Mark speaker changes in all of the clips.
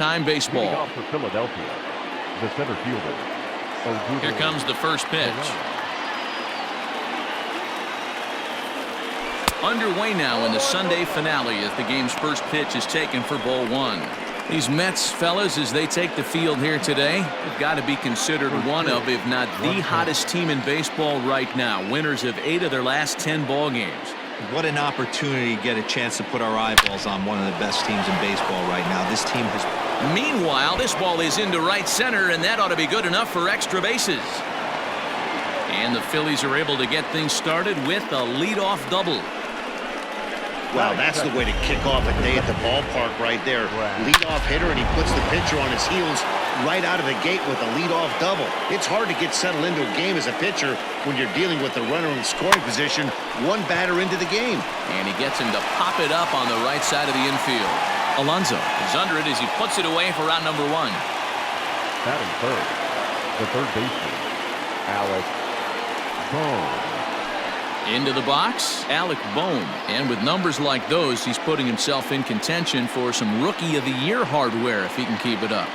Speaker 1: Time baseball.
Speaker 2: Leading off for Philadelphia, the center fielder.
Speaker 1: Here comes the first pitch. Underway now in the Sunday finale as the game's first pitch is taken for ball one. These Mets, fellas, as they take the field here today, have got to be considered one of, if not the hottest team in baseball right now. Winners of 8 of their last 10 ball games.
Speaker 3: What an opportunity to get a chance to put our eyeballs on one of the best teams in baseball right now. This team has...
Speaker 1: Meanwhile, this ball is into right center, and that ought to be good enough for extra bases. And the Phillies are able to get things started with a leadoff double.
Speaker 4: Wow, that's the way to kick off a day at the ballpark right there. Leadoff hitter, and he puts the pitcher on his heels right out of the gate with a leadoff double. It's hard to get settled into a game as a pitcher when you're dealing with the runner in scoring position, one batter into the game.
Speaker 1: And he gets him to pop it up on the right side of the infield. Alonso is under it as he puts it away for out number 1.
Speaker 2: Batting third, the third baseman, Alec Bohm.
Speaker 1: Into the box, Alec Bohm. And with numbers like those, he's putting himself in contention for some Rookie of the Year hardware if he can keep it up.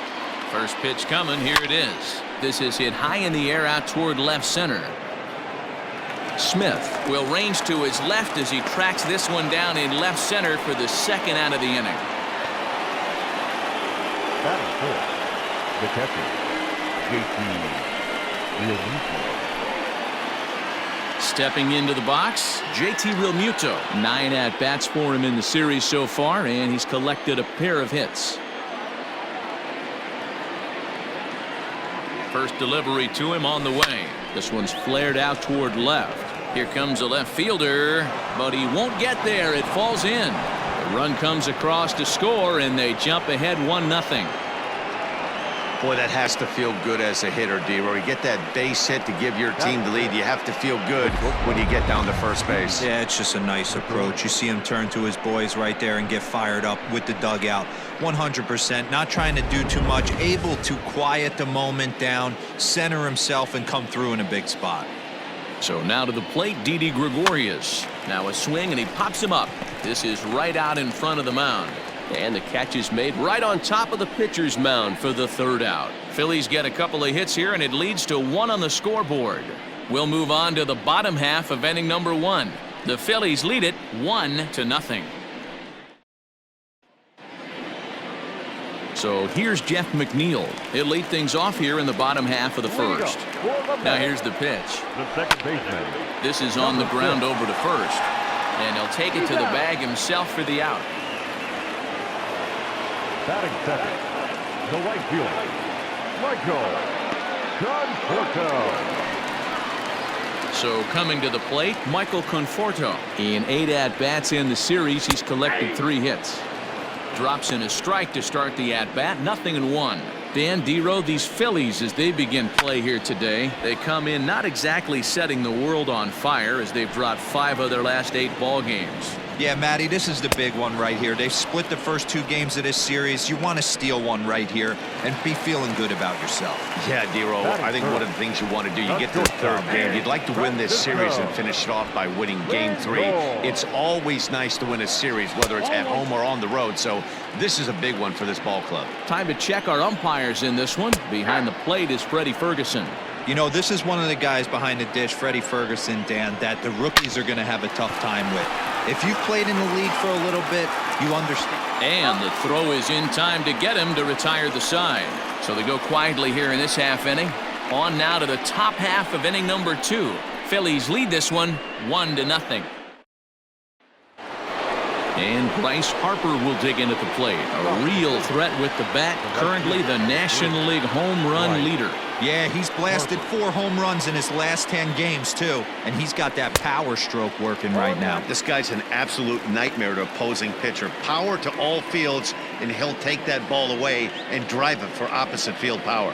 Speaker 1: First pitch coming. Here it is. This is hit high in the air out toward left center. Smith will range to his left as he tracks this one down in left center for the second out of the inning.
Speaker 2: Batting fourth, the catcher, J.T. Realmuto.
Speaker 1: Stepping into the box, JT Realmuto. 9 at-bats for him in the series so far, and he's collected a pair of hits. First delivery to him on the way. This one's flared out toward left. Here comes a left fielder, but he won't get there. It falls in. The run comes across to score, and they jump ahead 1-0.
Speaker 4: Boy, that has to feel good as a hitter, D-Roy. You get that base hit to give your team the lead. You have to feel good when you get down to first base.
Speaker 3: Yeah, it's just a nice approach. You see him turn to his boys right there and get fired up with the dugout. 100%, not trying to do too much, able to quiet the moment down, center himself, and come through in a big spot.
Speaker 1: So now to the plate, Didi Gregorius. Now a swing, and he pops him up. This is right out in front of the mound. And the catch is made right on top of the pitcher's mound for the third out. Phillies get a couple of hits here, and it leads to 1 on the scoreboard. We'll move on to the bottom half of inning number 1. The Phillies lead it 1-0. So here's Jeff McNeil. He'll lead things off here in the bottom half of the first. Now here's the pitch.
Speaker 2: The second baseman.
Speaker 1: This is on the ground over to first. And he'll take it to the bag himself for the out.
Speaker 2: Batting second, the right fielder, Michael Conforto.
Speaker 1: So coming to the plate, Michael Conforto. In 8 at-bats in the series, he's collected 3 hits. Drops in a strike to start the at-bat, 0-1. Dan, D-Row, these Phillies, as they begin play here today, they come in not exactly setting the world on fire as they've dropped 5 of their last 8 ball games.
Speaker 3: Yeah, Matty, this is the big one right here. They've split the first 2 games of this series. You want to steal one right here and be feeling good about yourself.
Speaker 4: Yeah, D-Row, I think one of the things you want to do, you get to the third game. You'd like to win this series and finish it off by winning game 3. It's always nice to win a series, whether it's at home or on the road. So this is a big one for this ball club.
Speaker 1: Time to check our umpires in this one. Behind the plate is Freddie Ferguson.
Speaker 3: You know, this is one of the guys behind the dish, Freddie Ferguson, Dan, that the rookies are going to have a tough time with. If you've played in the league for a little bit, you understand.
Speaker 1: And the throw is in time to get him to retire the side. So they go quietly here in this half inning. On now to the top half of inning number 2. Phillies lead this one 1-0. And Bryce Harper will dig in at the plate. A real threat with the bat. Currently the National League home run leader.
Speaker 3: Yeah, he's blasted 4 home runs in his last 10 games, too. And he's got that power stroke working right now.
Speaker 4: This guy's an absolute nightmare to opposing pitcher. Power to all fields, and he'll take that ball away and drive it for opposite field power.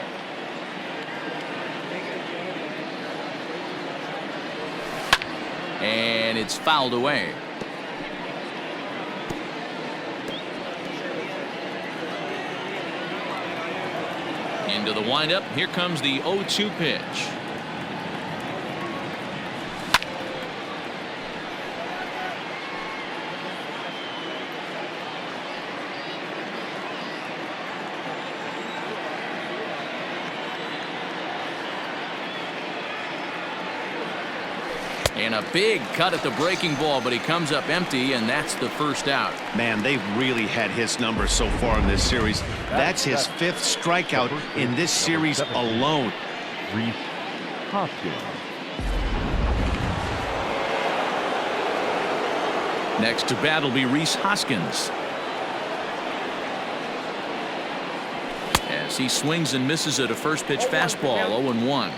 Speaker 1: And it's fouled away. Into the windup. Here comes the 0-2 pitch. And a big cut at the breaking ball, but he comes up empty, and that's the first out.
Speaker 4: Man, they've really had his number so far in this series. That's his 5th strikeout in this series alone.
Speaker 2: Reese Hoskins.
Speaker 1: Next to bat will be Reese Hoskins. As he swings and misses at a first pitch fastball, 0-1.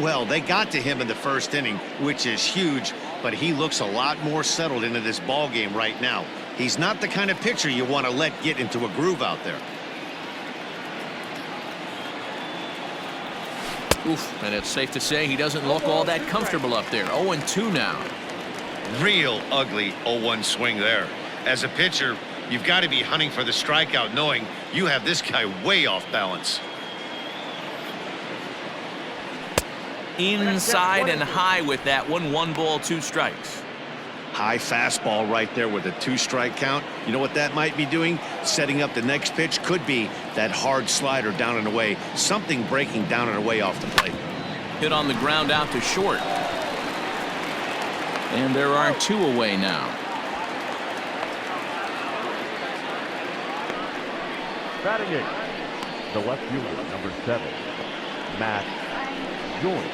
Speaker 4: Well, they got to him in the first inning, which is huge, but he looks a lot more settled into this ball game right now. He's not the kind of pitcher you want to let get into a groove out there.
Speaker 1: Oof, and it's safe to say he doesn't look all that comfortable up there. 0-2 now.
Speaker 4: Real ugly 0-1 swing there. As a pitcher, you've got to be hunting for the strikeout, knowing you have this guy way off balance.
Speaker 1: Inside and high with that one. 1 ball, 2 strikes.
Speaker 4: High fastball right there with a 2-strike count. You know what that might be doing? Setting up the next pitch. Could be that hard slider down and away. Something breaking down and away off the plate.
Speaker 1: Hit on the ground out to short. And there are 2 away now.
Speaker 2: Batting 8th, the left fielder, number 7, Matt Joyce.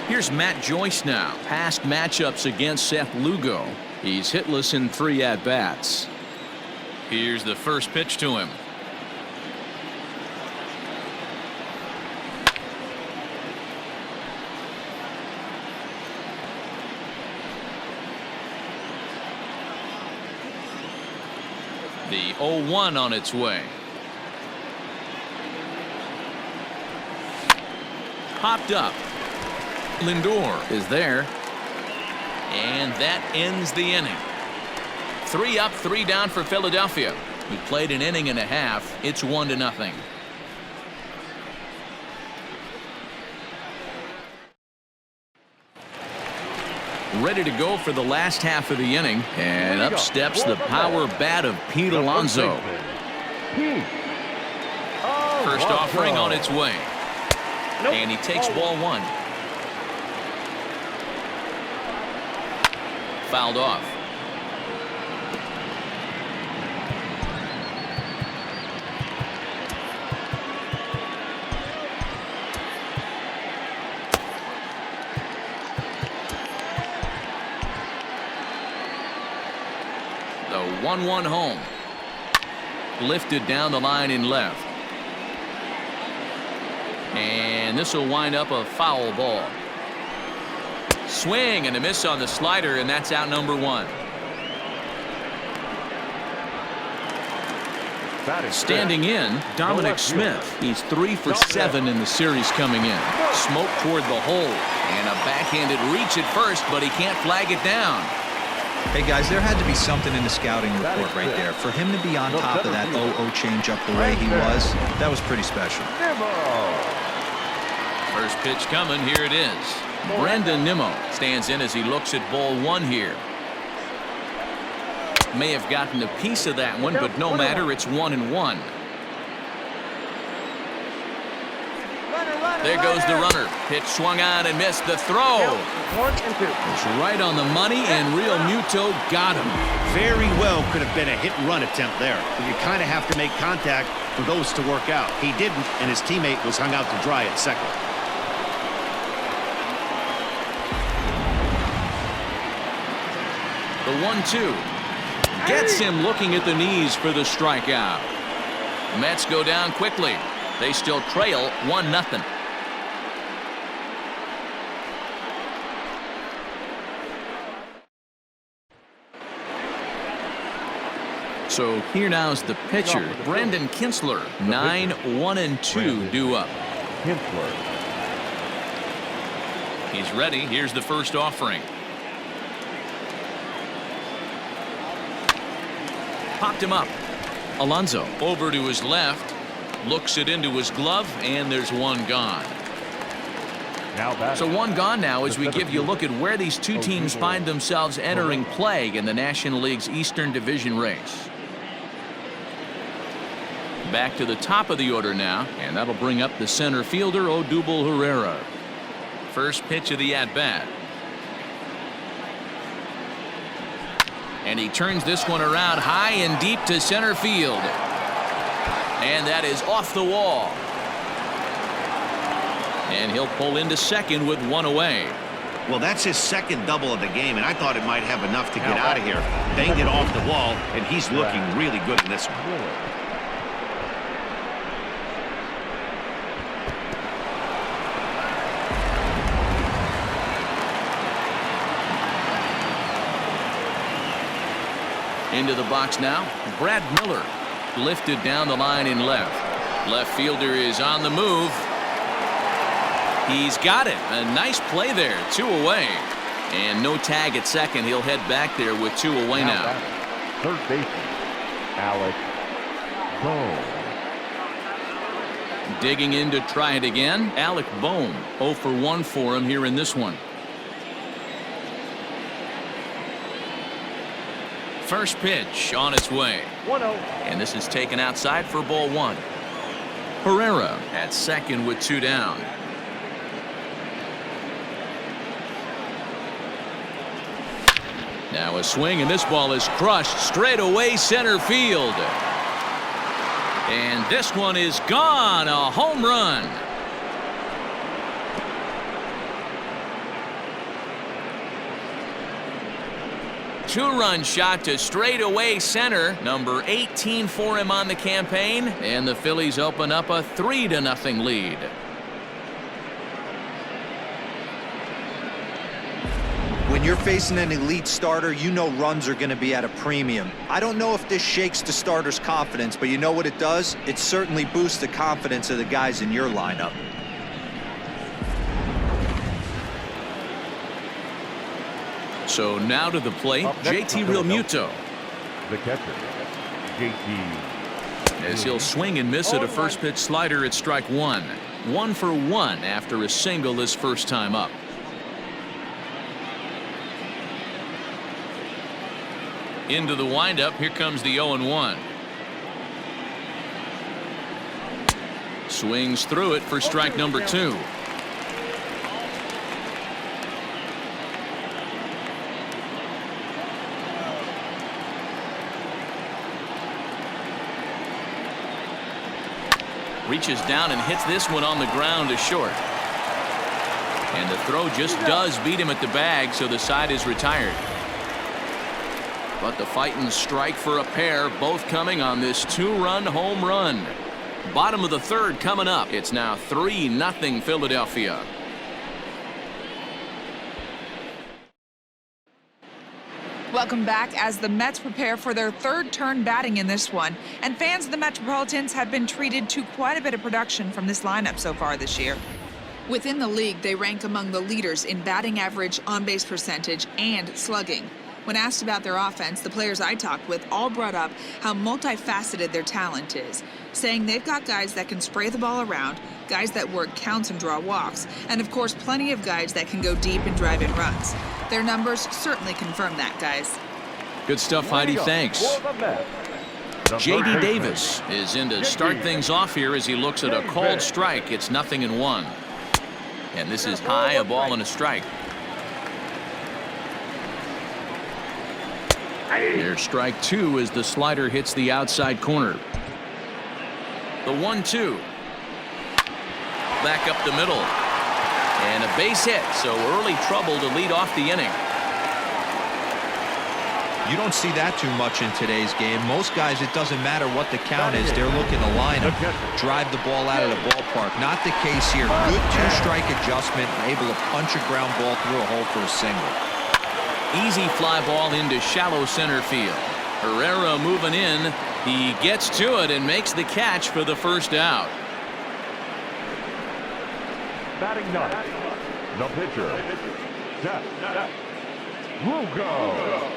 Speaker 1: Here's Matt Joyce now. Past matchups against Seth Lugo. He's hitless in 3 at-bats. Here's the first pitch to him. The 0-1 on its way. Popped up. Lindor is there. And that ends the inning. 3 up, 3 down for Philadelphia. We played an inning and a half. It's 1-0. Ready to go for the last half of the inning. And up steps the power bat of Pete Alonso. First offering on its way. And he takes ball 1. Fouled off. The 1-1 home. Lifted down the line in left. And this will wind up a foul ball. Swing and a miss on the slider, and that's out number 1. Standing in, Dominic Smith. He's 3 for 7 in the series coming in. Smoke toward the hole, and a backhanded reach at first, but he can't flag it down.
Speaker 3: Hey guys, there had to be something in the scouting report right there. For him to be on top of that 0-0 changeup the way he was, that was pretty special.
Speaker 1: First pitch coming, here it is. Brandon Nimmo stands in as he looks at ball 1 here. May have gotten a piece of that one, but no matter, it's 1-1. There goes the runner. Pitch swung on and missed. The throw. It's right on the money, and Real Muto got him.
Speaker 4: Very well could have been a hit-and-run attempt there, but you kind of have to make contact for those to work out. He didn't, and his teammate was hung out to dry at second.
Speaker 1: The 1-2 gets him looking at the knees for the strikeout. Mets go down quickly. They still trail 1-0. So here now is the pitcher, Brandon Kinsler. 9-1-2 due up.
Speaker 2: Kinsler.
Speaker 1: He's ready. Here's the first offering. Popped him up. Alonso over to his left. Looks it into his glove, and there's 1 gone. So 1 gone now as we give you a look at where these 2 teams find themselves entering play in the National League's Eastern Division race. Back to the top of the order now, and that'll bring up the center fielder, Odubel Herrera. First pitch of the at-bat. And he turns this one around high and deep to center field. And that is off the wall. And he'll pull into second with one away.
Speaker 4: Well, that's his second double of the game, and I thought it might have enough to get out of here. Banged it off the wall, and he's looking really good in this one.
Speaker 1: Into the box now, Brad Miller. Lifted down the line in left. Left fielder is on the move. He's got it. A nice play there. 2 away. And no tag at second. He'll head back there with 2 away now.
Speaker 2: Third baseman, Alex Bohm.
Speaker 1: Digging in to try it again, Alec Bohm. 0 for 1 for him here in this one. First pitch on its way.
Speaker 2: 1-0.
Speaker 1: And this is taken outside for ball 1. Herrera at second with 2 down. Now a swing, and this ball is crushed straight away center field. And this one is gone. A home run. Two-run shot to straightaway center. Number 18 for him on the campaign. And the Phillies open up a 3-0 lead.
Speaker 3: When you're facing an elite starter, you know runs are going to be at a premium. I don't know if this shakes the starter's confidence, but you know what it does? It certainly boosts the confidence of the guys in your lineup.
Speaker 1: So now to the plate, JT Realmuto.
Speaker 2: The catcher, JT.
Speaker 1: As he'll swing and miss at a first pitch slider at strike 1. 1 for 1 after a single his first time up. Into the windup. Here comes the 0-1. Swings through it for strike number 2. Reaches down and hits this one on the ground to short. And the throw just does beat him at the bag, so the side is retired. But the fighting strike for a pair, both coming on this 2-run home run. Bottom of the third coming up. It's now 3-0 Philadelphia.
Speaker 5: Welcome back as the Mets prepare for their third turn batting in this one. And fans of the Metropolitans have been treated to quite a bit of production from this lineup so far this year. Within the league, they rank among the leaders in batting average, on-base percentage, and slugging. When asked about their offense, the players I talked with all brought up how multifaceted their talent is, saying they've got guys that can spray the ball around, guys that work counts and draw walks, and of course plenty of guys that can go deep and drive in runs. Their numbers certainly confirm that, guys.
Speaker 1: Good stuff, Heidi. Thanks. J.D. Davis is in to start things off here as he looks at a called strike. It's 0-1. And this is high, a ball and a strike. There's strike 2 as the slider hits the outside corner. The 1-2. Back up the middle. And a base hit, so early trouble to lead off the inning.
Speaker 3: You don't see that too much in today's game. Most guys, it doesn't matter what the count is. They're looking to line up, drive the ball out of the ballpark. Not the case here. Good 2-strike adjustment, able to punch a ground ball through a hole for a single.
Speaker 1: Easy fly ball into shallow center field. Herrera moving in. He gets to it and makes the catch for the first out.
Speaker 2: Batting ninth, the pitcher, Seth Lugo.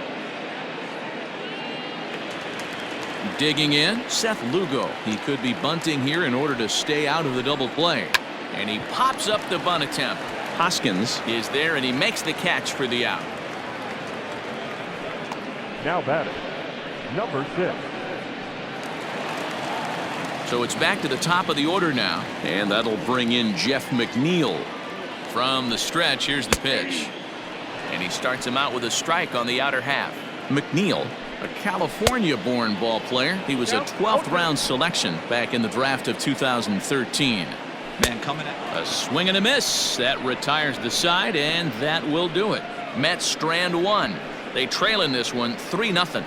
Speaker 1: Digging in, Seth Lugo. He could be bunting here in order to stay out of the double play. And he pops up the bunt attempt. Hoskins is there, and he makes the catch for the out.
Speaker 2: Now batting, number 6.
Speaker 1: So it's back to the top of the order now, and that'll bring in Jeff McNeil. From the stretch, here's the pitch. And he starts him out with a strike on the outer half. McNeil, a California-born ball player. He was a 12th round selection back in the draft of 2013.
Speaker 3: Man coming out.
Speaker 1: A swing and a miss. That retires the side, and that will do it. Mets strand one. They trail in this one 3-0.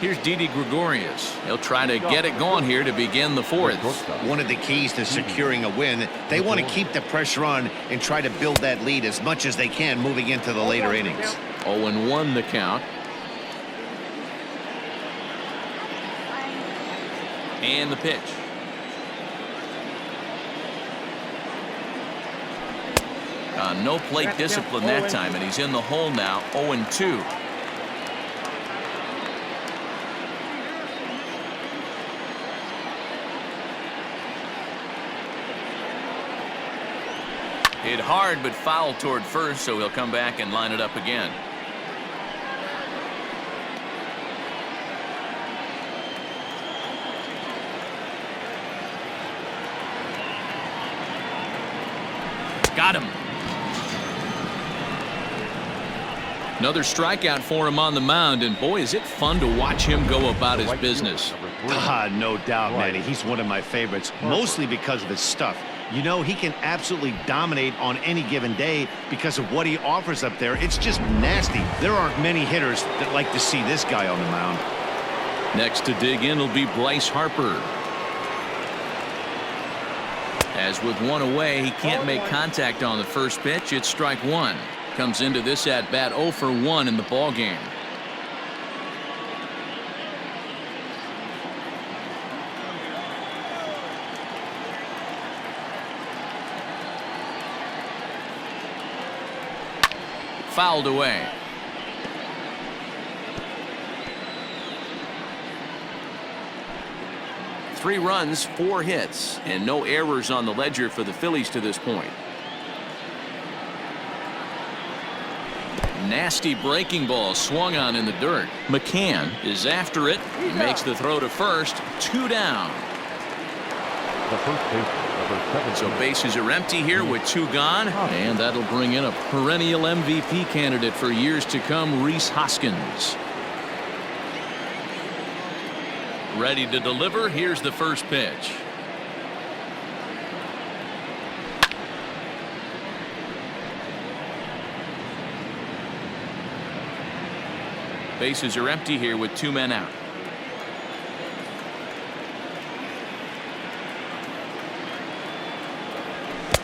Speaker 1: Here's Didi Gregorius. He'll try to get it going here to begin the fourth.
Speaker 4: One of the keys to securing a win, they want to keep the pressure on and try to build that lead as much as they can moving into the later innings.
Speaker 1: 0-1 the count. And the pitch. No plate discipline that time, and he's in the hole now. 0-2. Hit hard, but foul toward first, so he'll come back and line it up again. Got him. Another strikeout for him on the mound, and boy, is it fun to watch him go about his business.
Speaker 4: No doubt, Manny. He's one of my favorites, mostly because of his stuff. You know, he can absolutely dominate on any given day because of what he offers up there. It's just nasty. There aren't many hitters that like to see this guy on the mound.
Speaker 1: Next to dig in will be Bryce Harper. As with one away, he can't make contact on the first pitch. It's strike one. Comes into this at bat 0 for 1 in the ball game. Fouled away. Three runs, 4 hits, and no errors on the ledger for the Phillies to this point. Nasty breaking ball swung on in the dirt. McCann is after it. He makes the throw to first. 2 down.
Speaker 2: The first baseman, number 7.
Speaker 1: So bases are empty here with 2 gone, and that'll bring in a perennial MVP candidate for years to come, Rhys Hoskins. Ready to deliver. Here's the first pitch. Bases are empty here with 2 men out.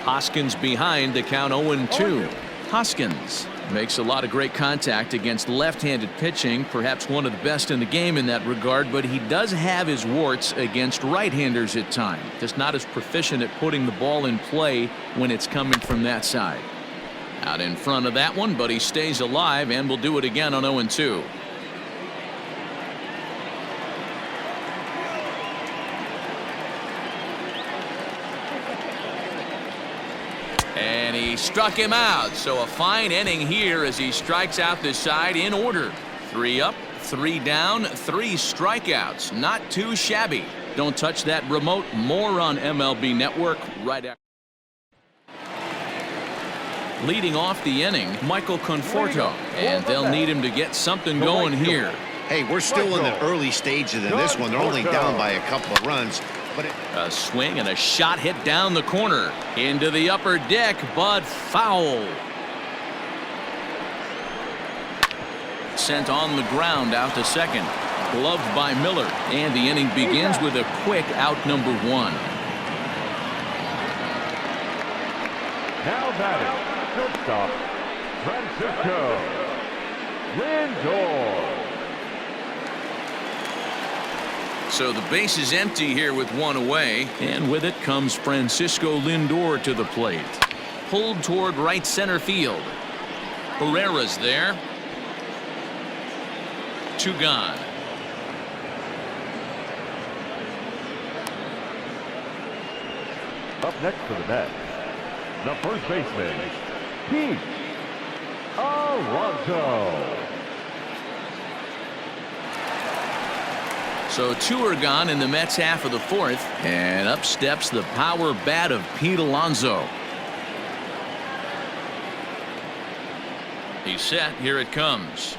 Speaker 1: Hoskins behind, the count 0-2. Hoskins makes a lot of great contact against left-handed pitching, perhaps one of the best in the game in that regard, but he does have his warts against right-handers at times. Just not as proficient at putting the ball in play when it's coming from that side. Out in front of that one, but he stays alive and will do it again on 0-2. And he struck him out, so a fine inning here as he strikes out the side in order. 3 up, 3 down, 3 strikeouts. Not too shabby. Don't touch that remote. More on MLB Network right after. Leading off the inning, Michael Conforto, and they'll need him to get something going here.
Speaker 4: Hey, we're still in the early stages of this one. They're only down by a couple of runs. But
Speaker 1: a swing and a shot hit down the corner into the upper deck, but foul. Sent on the ground out to second. Gloved by Miller, and the inning begins with a quick out number 1.
Speaker 2: Now batting, shortstop, Francisco Lindor.
Speaker 1: So the base is empty here with 1 away, and with it comes Francisco Lindor to the plate. Pulled toward right center field. Herrera's there. 2 gone.
Speaker 2: Up next for the Mets, the first baseman, Pete Alonso.
Speaker 1: So 2 are gone in the Mets half of the 4th, and up steps the power bat of Pete Alonso. He's set. Here it comes.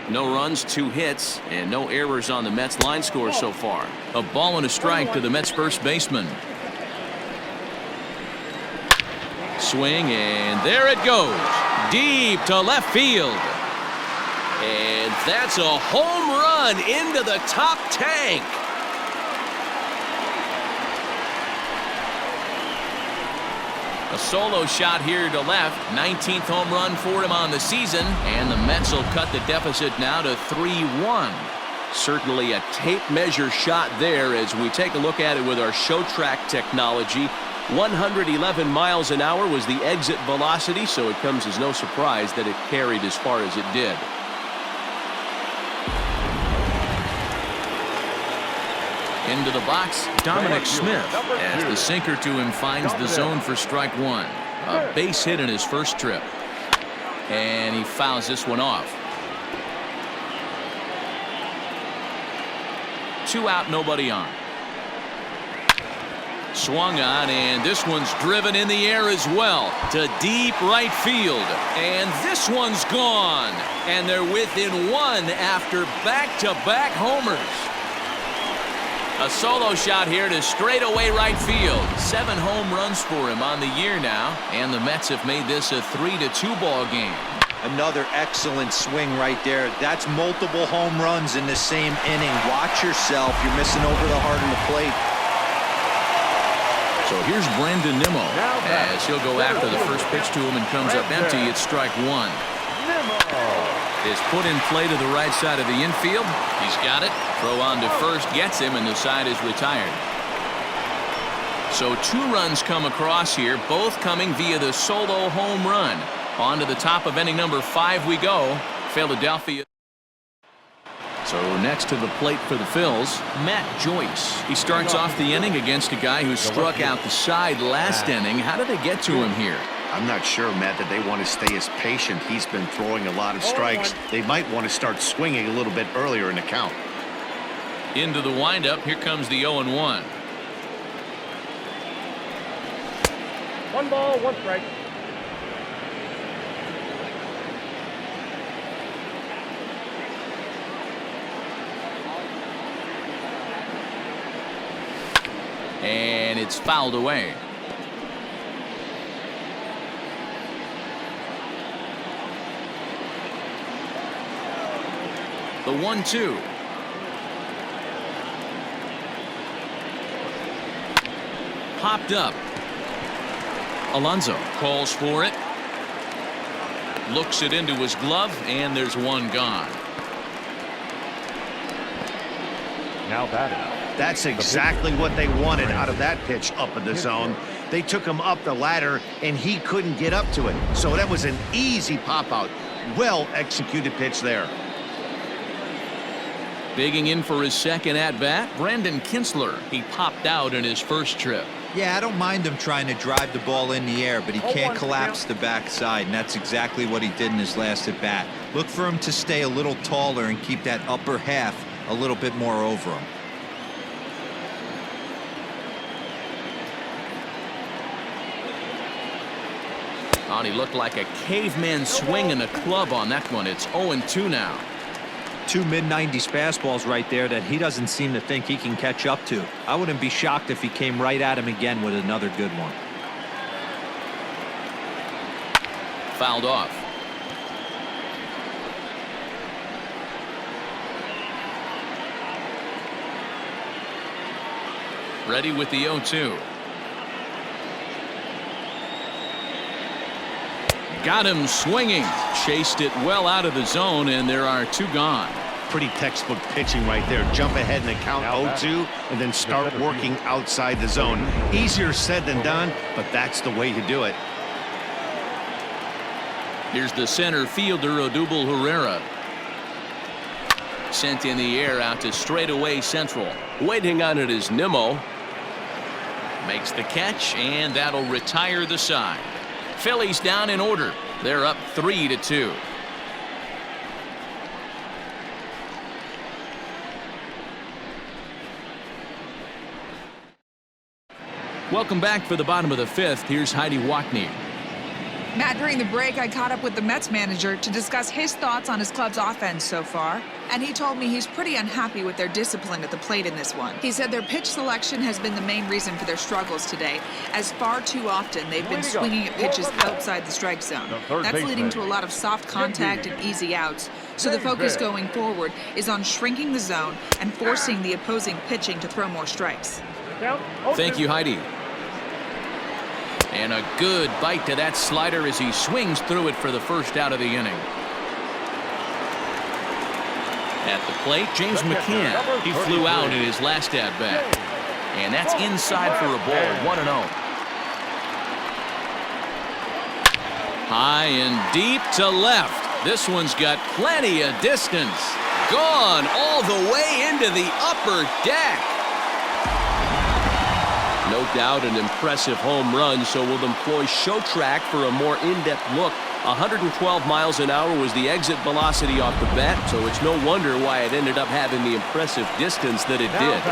Speaker 1: No runs, 2 hits, and no errors on the Mets line score so far. A ball and a strike to the Mets first baseman. Swing, and there it goes. Deep to left field. And that's a home run into the top tank. A solo shot here to left. 19th home run for him on the season. And the Mets will cut the deficit now to 3-1. Certainly a tape measure shot there as we take a look at it with our show track technology. 111 miles an hour was the exit velocity, so it comes as no surprise that it carried as far as it did. Into the box, Dominic Smith, as the sinker to him finds the zone for strike 1. A base hit in his first trip. And he fouls this one off. 2 out, nobody on. Swung on, and this one's driven in the air as well to deep right field. And this one's gone. And they're within 1 after back-to-back homers. A solo shot here to straightaway right field. 7 home runs for him on the year now. And the Mets have made this a 3-2 ball game.
Speaker 3: Another excellent swing right there. That's multiple home runs in the same inning. Watch yourself. You're missing over the heart of the plate.
Speaker 1: So here's Brandon Nimmo as he'll go after the first pitch to him and comes up empty. It's strike 1. Is put in play to the right side of the infield. He's got it. Throw on to first gets him, and the side is retired. So 2 runs come across here, both coming via the solo home run. On to the top of inning number 5 we go. Philadelphia. So next to the plate for the Phils, Matt Joyce. He starts off the inning against a guy who struck out the side last inning. How did they get to him here?
Speaker 4: I'm not sure, Matt, that they want to stay as patient. He's been throwing a lot of strikes. They might want to start swinging a little bit earlier in the count.
Speaker 1: Into the windup. Here comes the 0-1.
Speaker 2: 1 ball, 1 strike.
Speaker 1: And it's fouled away. The 1-2. Popped up. Alonso calls for it. Looks it into his glove, and there's 1 gone.
Speaker 2: Now batting.
Speaker 4: That's exactly what they wanted out of that pitch up in the zone. They took him up the ladder, and he couldn't get up to it. So that was an easy pop-out. Well-executed pitch there.
Speaker 1: Bigging in for his second at-bat, Brandon Kinsler. He popped out in his first trip.
Speaker 3: Yeah, I don't mind him trying to drive the ball in the air, but he can't collapse the backside, and that's exactly what he did in his last at-bat. Look for him to stay a little taller and keep that upper half a little bit more over him.
Speaker 1: And he looked like a caveman swinging a club on that one. It's 0-2 now.
Speaker 3: 2 mid-90s fastballs right there that he doesn't seem to think he can catch up to. I wouldn't be shocked if he came right at him again with another good one.
Speaker 1: Fouled off. Ready with the 0-2. Got him swinging. Chased it well out of the zone, and there are 2 gone.
Speaker 4: Pretty textbook pitching right there. Jump ahead in the count 0-2 and then start working outside the zone. Easier said than done, but that's the way to do it.
Speaker 1: Here's the center fielder, Odubel Herrera. Sent in the air out to straightaway central. Waiting on it is Nimmo. Makes the catch, and that'll retire the side. Phillies down in order. They're up 3-2. Welcome back for the bottom of the 5th. Here's Heidi Wackney.
Speaker 5: Matt, during the break, I caught up with the Mets manager to discuss his thoughts on his club's offense so far, and he told me he's pretty unhappy with their discipline at the plate in this one. He said their pitch selection has been the main reason for their struggles today, as far too often they've been swinging at pitches outside the strike zone. That's leading to a lot of soft contact and easy outs, so the focus going forward is on shrinking the zone and forcing the opposing pitching to throw more strikes.
Speaker 1: Thank you, Heidi. And a good bite to that slider as he swings through it for the first out of the inning. At the plate, James McCann. He flew out in his last at-bat. And that's inside for a ball, 1-0. High and deep to left. This one's got plenty of distance. Gone all the way into the upper deck. No doubt an impressive home run, so we'll employ show track for a more in-depth look. 112 miles an hour was the exit velocity off the bat, so it's no wonder why it ended up having the impressive distance that it did.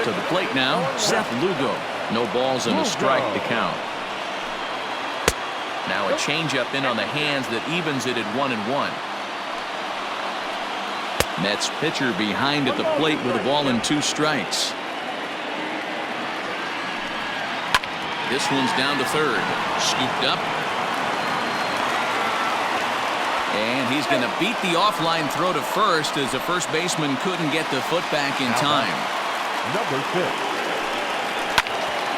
Speaker 1: To the plate now, Seth Lugo. No balls and a strike to count. Now a changeup in on the hands that evens it at 1-1. Mets pitcher behind at the plate with a ball and 2 strikes. This one's down to third. Scooped up. And he's going to beat the offline throw to first as the first baseman couldn't get the foot back in time.
Speaker 2: Number 6.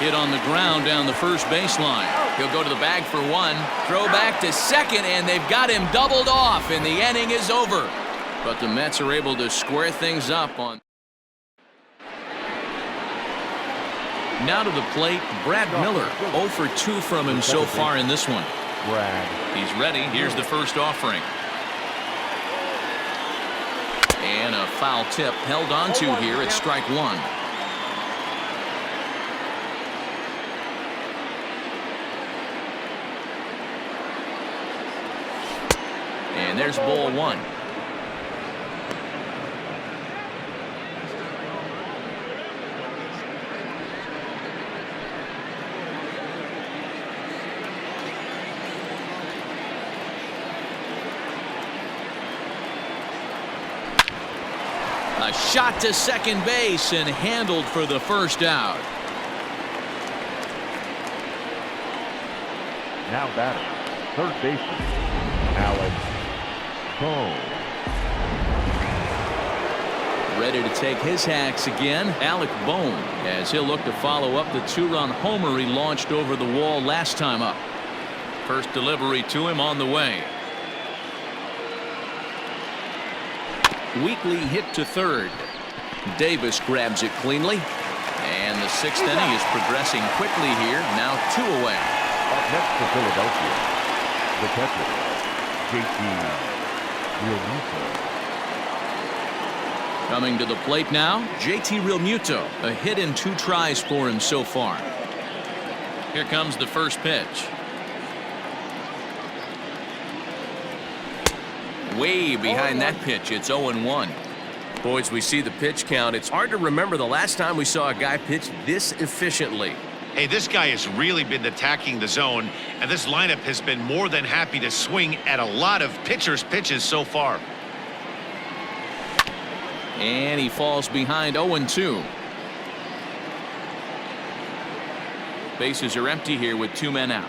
Speaker 1: Hit on the ground down the first baseline. He'll go to the bag for one. Throw back to second, and they've got him doubled off, and the inning is over. But the Mets are able to square things up on. Now to the plate, Brad Miller. 0 for 2 from him so far in this one. He's ready. Here's the first offering. And a foul tip held onto here at strike 1. And there's ball 1. A shot to second base and handled for the first out.
Speaker 2: Now batting, third baseman, Alex Bone.
Speaker 1: Ready to take his hacks again, Alec Bone, as he'll look to follow up the 2-run homer he launched over the wall last time up. First delivery to him on the way. Weekly hit to third. Davis grabs it cleanly. And the 6th inning is progressing quickly here. Now 2 away.
Speaker 2: Up next to Philadelphia, the catcher, JT Realmuto.
Speaker 1: Coming to the plate now, JT Realmuto. A hit in 2 tries for him so far. Here comes the first pitch. Way behind that pitch. It's 0-1. Boys, we see the pitch count. It's hard to remember the last time we saw a guy pitch this efficiently.
Speaker 4: Hey, this guy has really been attacking the zone, and this lineup has been more than happy to swing at a lot of pitchers' pitches so far.
Speaker 1: And he falls behind 0-2. Bases are empty here with 2 men out.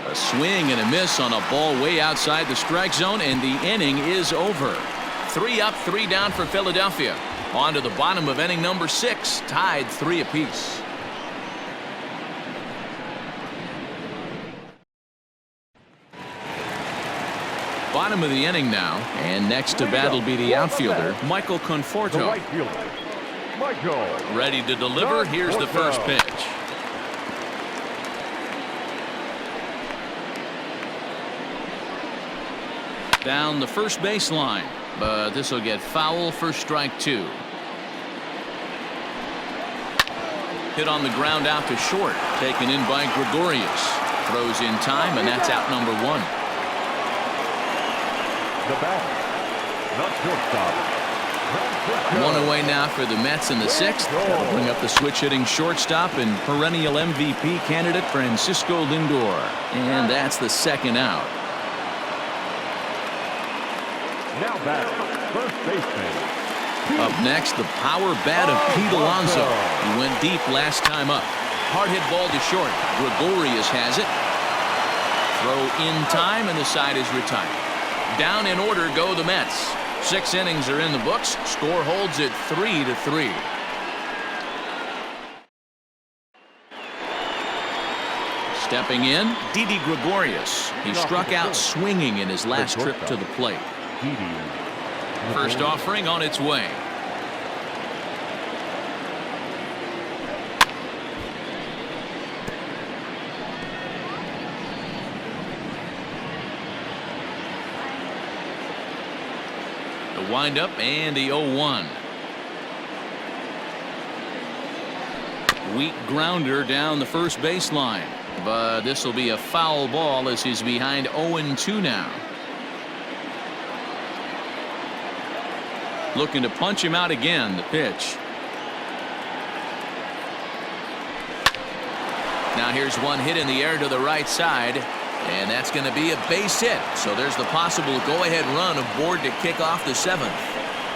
Speaker 1: A swing and a miss on a ball way outside the strike zone, and the inning is over. 3 up, 3 down for Philadelphia. On to the bottom of inning number 6, tied 3 apiece. Bottom of the inning now, and next to bat will be the outfielder, Michael Conforto.
Speaker 2: The right fielder, Michael.
Speaker 1: Ready to deliver. Here's the first pitch. Down the first baseline, but this will get foul for strike 2. Hit on the ground out to short, taken in by Gregorius. Throws in time, and that's out number 1.
Speaker 2: The batter, the shortstop,
Speaker 1: One away now for the Mets in the sixth. That'll bring up the switch-hitting shortstop and perennial MVP candidate Francisco Lindor. And that's the second out.
Speaker 2: Now batting, first baseman.
Speaker 1: Up next, the power bat of Pete Alonso. He went deep last time up. Hard hit ball to short. Gregorius has it. Throw in time, and the side is retired. Down in order go the Mets. 6 innings are in the books. Score holds at 3-3. Stepping in, Didi Gregorius. He struck out swinging in his last trip to the plate. First offering on its way. The windup and the 0-1. Weak grounder down the first baseline, but this will be a foul ball as he's behind 0-2 now. Looking to punch him out again. The pitch. Now here's one hit in the air to the right side, and that's going to be a base hit. So there's the possible go-ahead run aboard to kick off the 7th.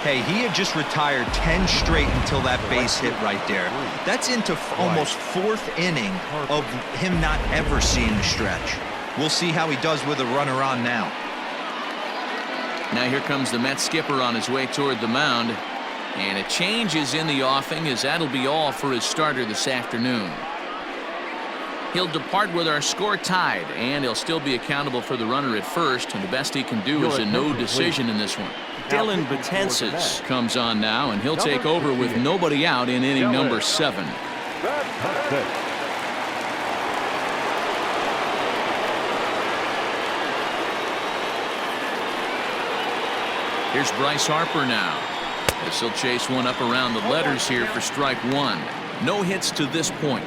Speaker 3: Hey, he had just retired 10 straight until that base hit right there. That's into almost 4th inning of him not ever seeing the stretch. We'll see how he does with a runner on now.
Speaker 1: Now here comes the Mets skipper on his way toward the mound, and a change is in the offing, as that'll be all for his starter this afternoon. He'll depart with our score tied, and he'll still be accountable for the runner at first, and the best he can do is a no decision in this one. Dylan Betances comes on now, and he'll take over with nobody out in inning number 7. Here's Bryce Harper now. As he'll chase one up around the letters here for strike 1. No hits to this point.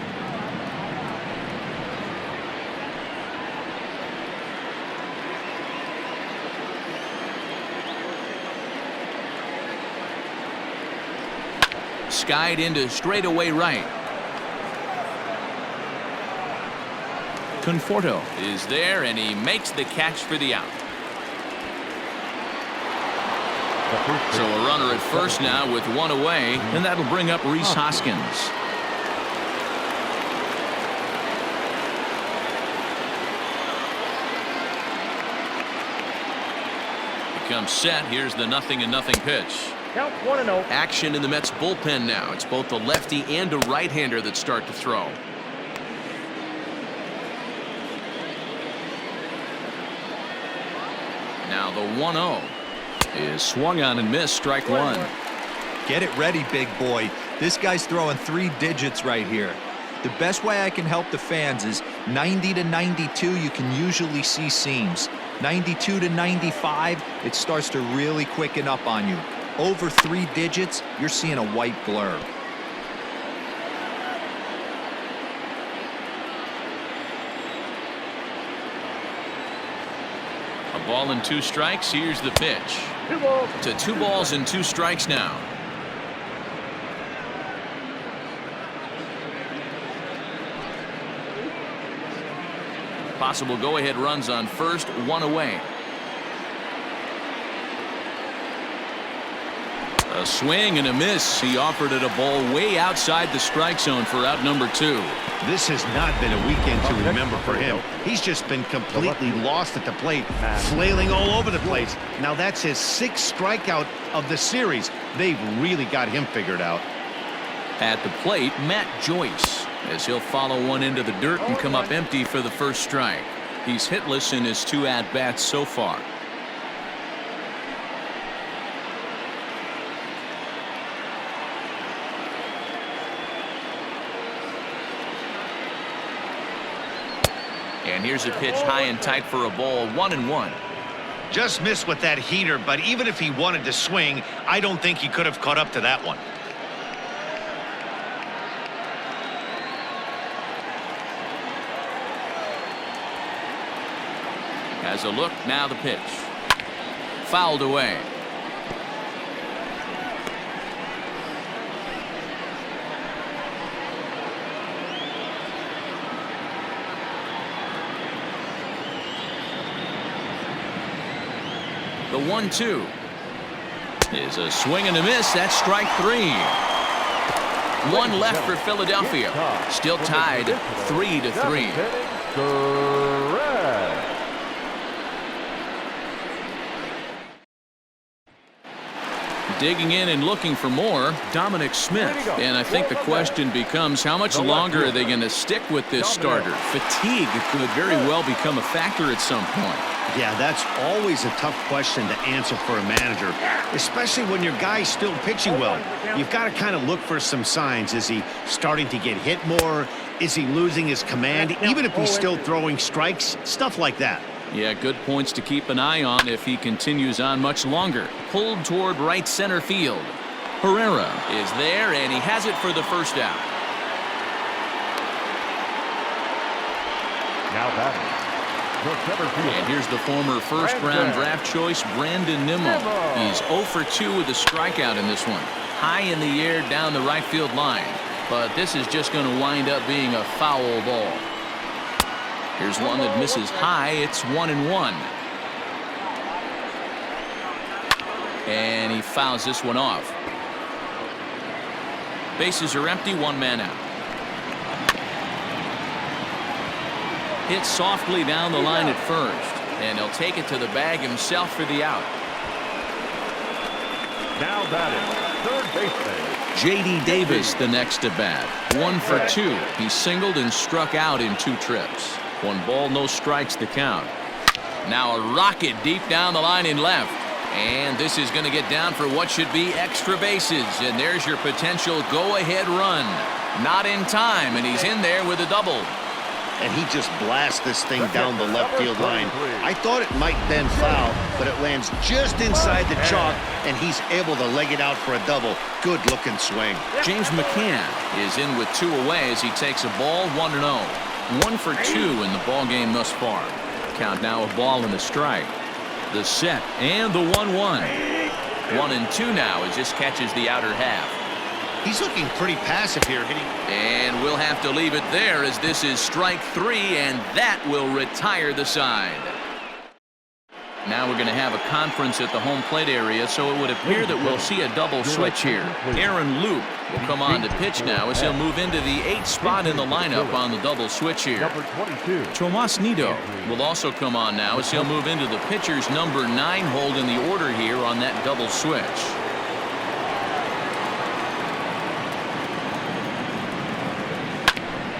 Speaker 1: Skied into straightaway right. Conforto is there, and he makes the catch for the out. So a runner at first now with one away, and that'll bring up Rhys Hoskins. He comes set. Here's the 0-0 pitch.
Speaker 2: Count 1-0.
Speaker 1: Action in the Mets bullpen now. It's both a lefty and a right-hander that start to throw. Now the 1-0 is swung on and missed. Strike 1.
Speaker 3: Get it ready, big boy. This guy's throwing 3 digits right here. The best way I can help the fans is 90 to 92. You can usually see seams. 92 to 95, it starts to really quicken up on you. Over 3 digits, you're seeing a white blur.
Speaker 1: A ball and 2 strikes. Here's the pitch.
Speaker 2: 2 balls.
Speaker 1: To 2 balls and 2 strikes now. Possible go-ahead runs on first, 1 away. A swing and a miss. He offered it a ball way outside the strike zone for out number 2.
Speaker 4: This has not been a weekend to remember for him. He's just been completely lost at the plate, flailing all over the place. Now that's his 6th strikeout of the series. They've really got him figured out.
Speaker 1: At the plate, Matt Joyce, as he'll follow one into the dirt and come up empty for the first strike. He's hitless in his 2 at-bats so far. And here's a pitch high and tight for a ball, 1-1.
Speaker 4: Just missed with that heater, but even if he wanted to swing, I don't think he could have caught up to that one.
Speaker 1: Has a look, now the pitch. Fouled away. The 1-2 is a swing and a miss. That's strike 3. One left for Philadelphia. Still tied 3-3. Digging in and looking for more, Dominic Smith. And I think the question becomes, how much longer are they going to stick with this starter? Fatigue could very well become a factor at some point.
Speaker 4: Yeah, that's always a tough question to answer for a manager, especially when your guy's still pitching well. You've got to kind of look for some signs. Is he starting to get hit more? Is he losing his command? Even if he's still throwing strikes, stuff like that.
Speaker 1: Yeah, good points to keep an eye on if he continues on much longer. Pulled toward right center field. Herrera is there, and he has it for the first out.
Speaker 2: Now batting.
Speaker 1: And here's the former first-round draft choice, Brandon Nimmo. He's 0 for 2 with a strikeout in this one. High in the air down the right field line. But this is just going to wind up being a foul ball. Here's one that misses high. It's 1-1. And he fouls this one off. Bases are empty, one man out. Hit softly down the line at first, and he'll take it to the bag himself for the out.
Speaker 2: Now batting, third baseman
Speaker 1: J.D. Davis the next to bat. 1 for 2. He singled and struck out in 2 trips. 1 ball, no strikes the count. Now a rocket deep down the line in left. And this is going to get down for what should be extra bases. And there's your potential go-ahead run. Not in time, and he's in there with a double.
Speaker 4: And he just blasts this thing down the left field line. I thought it might bend foul, but it lands just inside the chalk, and he's able to leg it out for a double. Good-looking swing.
Speaker 1: James McCann is in with 2 away as he takes a ball, 1-0. 1 for 2 in the ball game thus far. Count now a ball and a strike. The set and the 1-1. 1-2 now as this catches the outer half.
Speaker 4: He's looking pretty passive here, hitting.
Speaker 1: And we'll have to leave it there as this is strike 3, and that will retire the side. Now we're going to have a conference at the home plate area, so it would appear that we'll see a double switch here. Aaron Luke will come on to pitch now as he'll move into the 8th spot in the lineup on the double switch here. Tomas Nido will also come on now as he'll move into the pitcher's number 9 hold in the order here on that double switch.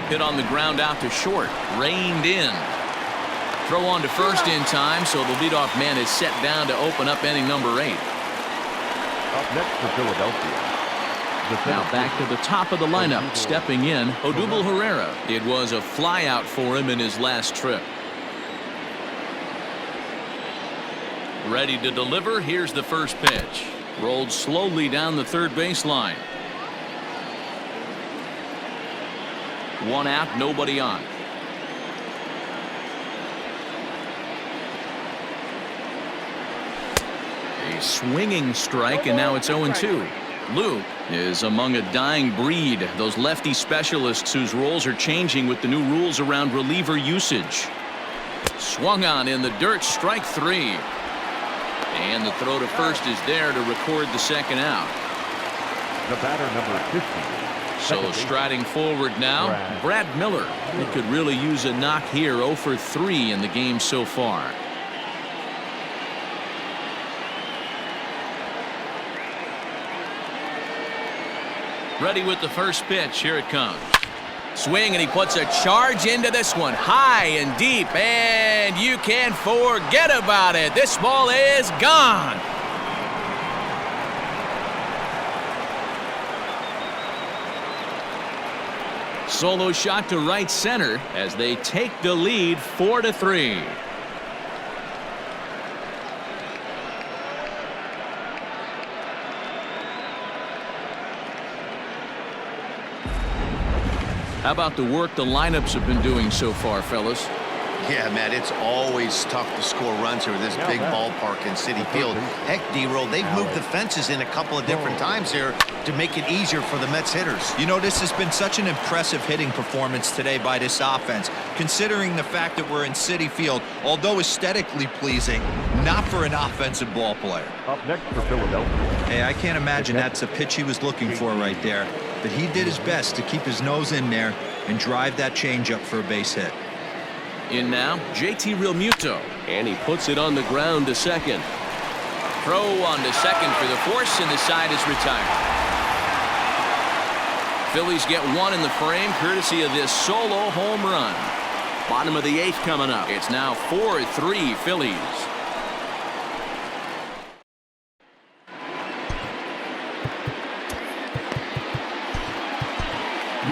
Speaker 1: Hit on the ground out to short, reined in. Throw on to first in time, so the leadoff man is set down to open up inning number 8.
Speaker 2: Up next for Philadelphia.
Speaker 1: Now back to the top of the lineup, stepping in, Odubel Herrera. It was a flyout for him in his last trip. Ready to deliver, here's the first pitch. Rolled slowly down the third baseline. 1 out, nobody on. A swinging strike, and now it's 0-2. Luke is among a dying breed, those lefty specialists whose roles are changing with the new rules around reliever usage. Swung on in the dirt, strike 3. And the throw to first is there to record the second out.
Speaker 2: The batter, number 50.
Speaker 1: So striding forward now, Brad Miller. He could really use a knock here, 0 for 3 in the game so far. Ready with the first pitch. Here it comes. Swing, and he puts a charge into this one. High and deep, and you can forget about it. This ball is gone. Solo shot to right center as they take the lead 4-3. How about the work the lineups have been doing so far, fellas?
Speaker 4: Yeah, Matt, it's always tough to score runs here with this big ballpark in Citi Field. Heck, D-Roll, they've moved the fences in a couple of different times here to make it easier for the Mets hitters.
Speaker 3: You know, this has been such an impressive hitting performance today by this offense, considering the fact that we're in Citi Field, although aesthetically pleasing, not for an offensive ball player.
Speaker 2: Up next for Philadelphia.
Speaker 3: Hey, I can't imagine that's a pitch he was looking for right there, but he did his best to keep his nose in there and drive that changeup for a base hit.
Speaker 1: In now, JT Realmuto, and he puts it on the ground to second. Throw on to second for the force, and the side is retired. Phillies get one in the frame, courtesy of this solo home run. Bottom of the 8th coming up. It's now 4-3 Phillies.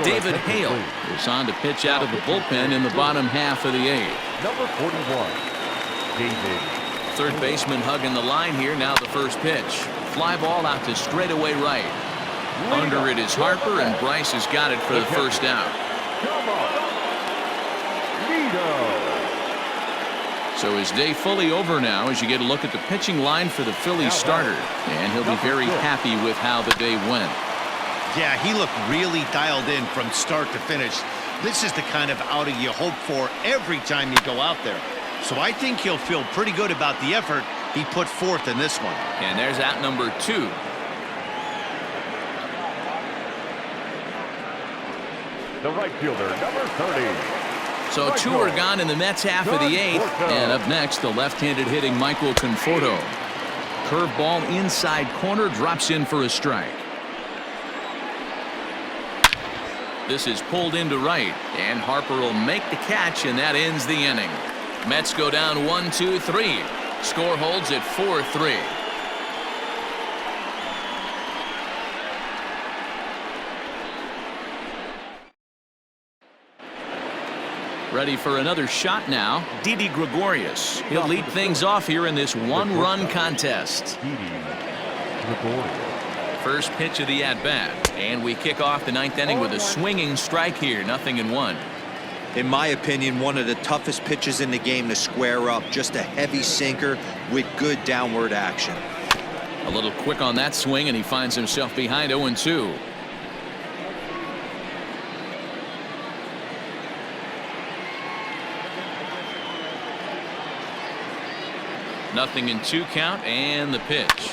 Speaker 1: David Hale is on to pitch out of the bullpen in the bottom half of the 8th.
Speaker 2: Number 41, David.
Speaker 1: Third baseman hugging the line here. Now the first pitch. Fly ball out to straightaway right. Under it is Harper, and Bryce has got it for the first out. So his day fully over now as you get a look at the pitching line for the Phillies starter. And he'll be very happy with how the day went.
Speaker 4: Yeah, he looked really dialed in from start to finish. This is the kind of outing you hope for every time you go out there. So I think he'll feel pretty good about the effort he put forth in this one.
Speaker 1: And there's out number 2.
Speaker 2: The right fielder, number 30.
Speaker 1: So 2 are gone in the Mets half of the 8th. And up next, the left-handed hitting Michael Conforto. Curveball inside corner, drops in for a strike. This is pulled into right, and Harper will make the catch, and that ends the inning. Mets go down 1-2-3. Score holds at 4-3. Ready for another shot now, Didi Gregorius. He'll lead things off here in this one-run contest. First pitch of the at-bat, and we kick off the 9th inning with a swinging strike here, 0-1.
Speaker 3: In my opinion, one of the toughest pitches in the game to square up. Just a heavy sinker with good downward action.
Speaker 1: A little quick on that swing, and he finds himself behind 0-2. Nothing in 2 count, and the pitch.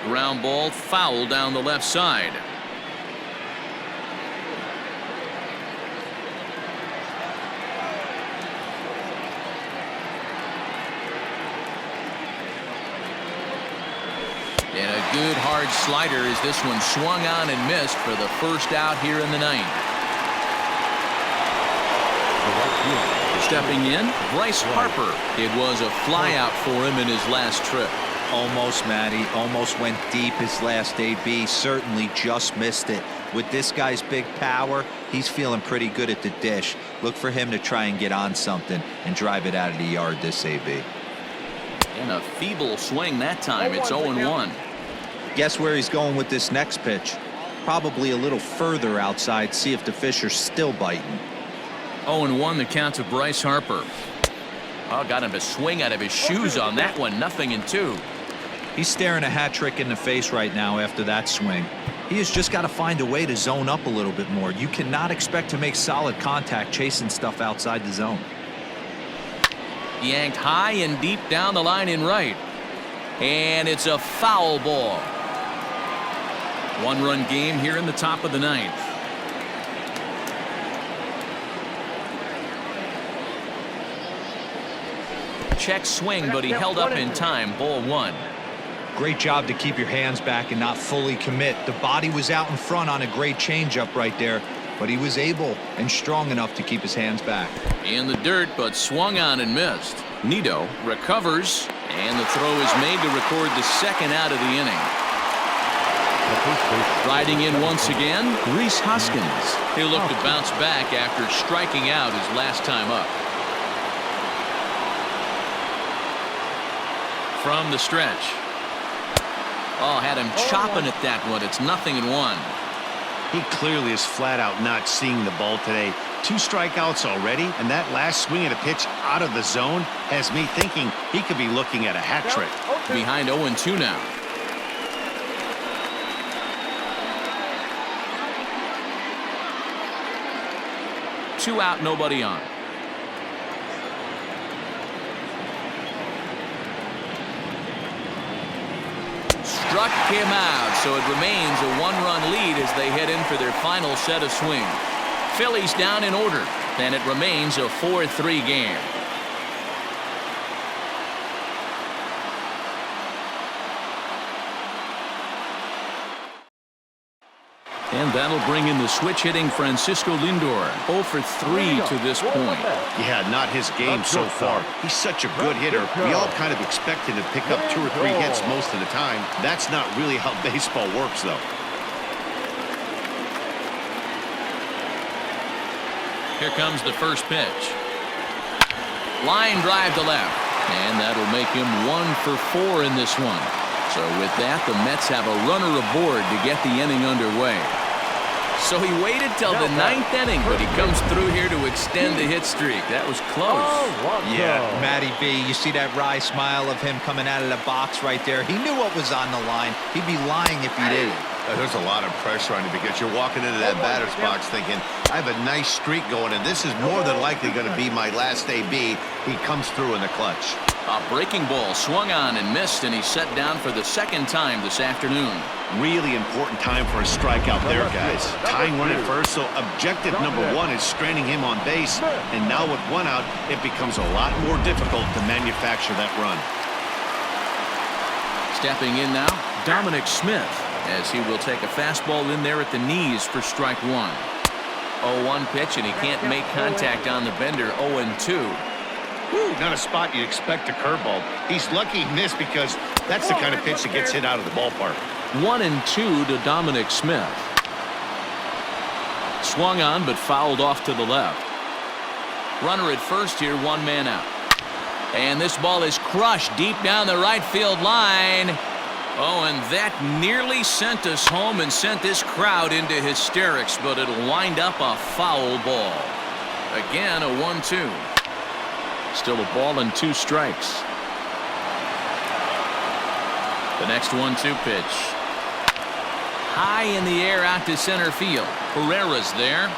Speaker 1: Ground ball foul down the left side. And a good hard slider as this one swung on and missed for the first out here in the 9th. Stepping in, Bryce Harper. It was a fly out for him in his last trip.
Speaker 3: Almost, Matty. Almost went deep his last AB. Certainly just missed it. With this guy's big power, he's feeling pretty good at the dish. Look for him to try and get on something and drive it out of the yard this AB.
Speaker 1: And a feeble swing that time. It's 0-1.
Speaker 3: Guess where he's going with this next pitch? Probably a little further outside. See if the fish are still biting.
Speaker 1: 0-1 the count to Bryce Harper. Oh, got him to swing out of his shoes on that one. 0-2.
Speaker 3: He's staring a hat trick in the face right now after that swing. He has just got to find a way to zone up a little bit more. You cannot expect to make solid contact chasing stuff outside the zone.
Speaker 1: Yanked high and deep down the line in right. And it's a foul ball. 1-run game here in the top of the 9th. Check swing, but he held up in time. Ball 1.
Speaker 3: Great job to keep your hands back and not fully commit. The body was out in front on a great changeup right there, but he was able and strong enough to keep his hands back.
Speaker 1: In the dirt, but swung on and missed. Nido recovers, and the throw is made to record the second out of the inning. Riding in once again, Rhys Hoskins. He'll look to bounce back after striking out his last time up. From the stretch. Oh, had him chopping at that one. It's 0-1.
Speaker 4: He clearly is flat out not seeing the ball today. 2 strikeouts already, and that last swing at a pitch out of the zone has me thinking he could be looking at a hat trick.
Speaker 1: Behind 0-2 now. Two out, nobody on. Struck him out, so it remains a 1-run lead as they head in for their final set of swings. Phillies down in order, and it remains a 4-3 game. And that'll bring in the switch-hitting Francisco Lindor, 0 for 3 to this point.
Speaker 4: Yeah, not his game so far. He's such a good hitter. We all kind of expect him to pick up 2 or 3 hits most of the time. That's not really how baseball works, though.
Speaker 1: Here comes the first pitch. Line drive to left, and that'll make him 1 for 4 in this one. So with that, the Mets have a runner aboard to get the inning underway. So he waited till the 9th inning, but he comes through here to extend the hit streak. That was close.
Speaker 3: Yeah, Matty B, you see that wry smile of him coming out of the box right there. He knew what was on the line. He'd be lying if he didn't.
Speaker 4: There's a lot of pressure on you because you're walking into that batter's box thinking, I have a nice streak going, and this is more than likely going to be my last AB. He comes through in the clutch.
Speaker 1: A breaking ball swung on and missed, and he's set down for the 2nd time this afternoon.
Speaker 4: Really important time for a strikeout there, guys. Tying run at first, so objective number 1 is straining him on base. And now with 1 out, it becomes a lot more difficult to manufacture that run.
Speaker 1: Stepping in now, Dominic Smith, as he will take a fastball in there at the knees for strike 1. 0-1 pitch, and he can't make contact on the bender. 0-2.
Speaker 4: Not a spot you'd expect a curveball. He's lucky he missed because that's the kind of pitch that gets hit out of the ballpark.
Speaker 1: 1-2 to Dominic Smith. Swung on, but fouled off to the left. Runner at first here, 1 man out. And this ball is crushed deep down the right field line. Oh, and that nearly sent us home and sent this crowd into hysterics, but it'll wind up a foul ball. Again, a 1-2. Still a ball and 2 strikes. The next 1-2 pitch. High in the air out to center field. Pereira's there.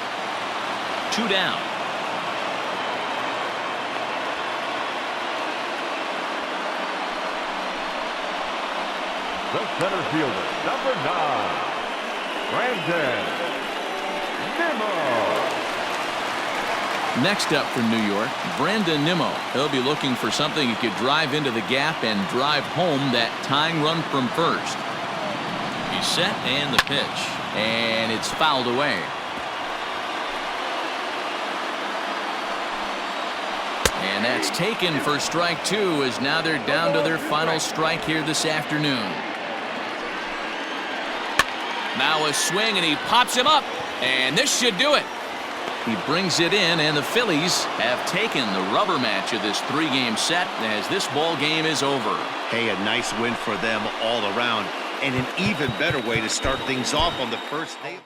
Speaker 1: 2 down.
Speaker 2: The center fielder, number 9, Brandon Nimmo.
Speaker 1: Next up for New York, Brandon Nimmo. He'll be looking for something he could drive into the gap and drive home that tying run from first. He's set, and the pitch. And it's fouled away. And that's taken for strike 2, as now they're down to their final strike here this afternoon. Now a swing, and he pops him up, and this should do it. He brings it in, and the Phillies have taken the rubber match of this 3-game set as this ball game is over.
Speaker 4: Hey, a nice win for them all around, and an even better way to start things off on the first day.